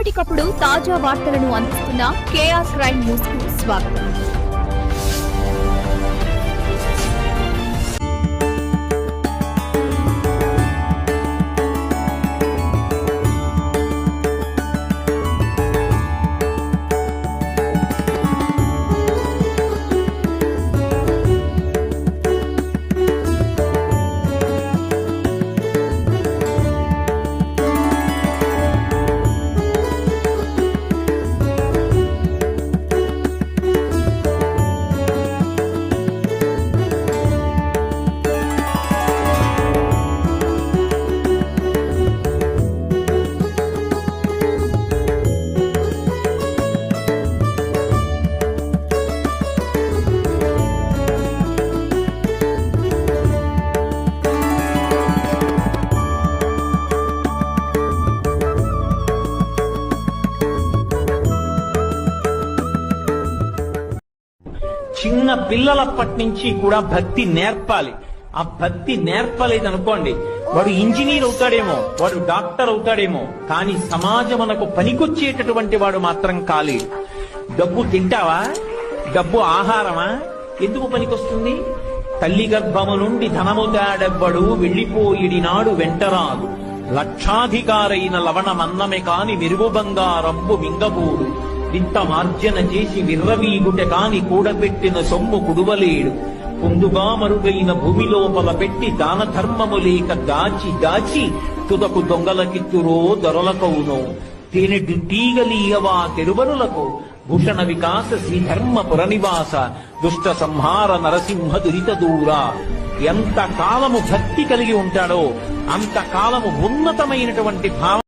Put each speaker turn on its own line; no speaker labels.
ఎప్పటికప్పుడు తాజా వార్తలను అందిస్తున్న కేఆర్ క్రైమ్ న్యూస్ కు స్వాగతం.
చిన్న పిల్లలప్పటి నుంచి కూడా భక్తి నేర్పాలి. ఆ భక్తి నేర్పలేదనుకోండి, వాడు ఇంజనీర్ అవుతాడేమో, వాడు డాక్టర్ అవుతాడేమో, కానీ సమాజమునకు పనికొచ్చేటటువంటి వాడు మాత్రం కాలేడు. డబ్బు తింటావా? డబ్బు ఆహారమా? ఎందుకు పనికొస్తుంది? తల్లి గర్భము నుండి ధనము తాడెవ్వడు వెళ్లిపోయిడినాడు వెంటరాదు, లక్షాధికారైన లవణమన్నమే కాని మెరుగు బంగారంబు మింగబోడు, ఇంత మార్జన చేసి విర్రవీగుట కాని కూడబెట్టిన సొమ్ము కుడువలేడు, పొందుగా మరుగైన భూమి లోపల పెట్టి దాన ధర్మము లేక దాచి దాచి తుదకు దొంగలకిత్తురో దొరలకవునో, తేనెడు తీగలీయవా తెరువనులకు, భూషణ వికాస శ్రీధర్మ పురనివాస, దుష్ట సంహార నరసింహ దురిత దూర. ఎంత కాలము భక్తి కలిగి ఉంటాడో అంత కాలము ఉన్నతమైనటువంటి భావం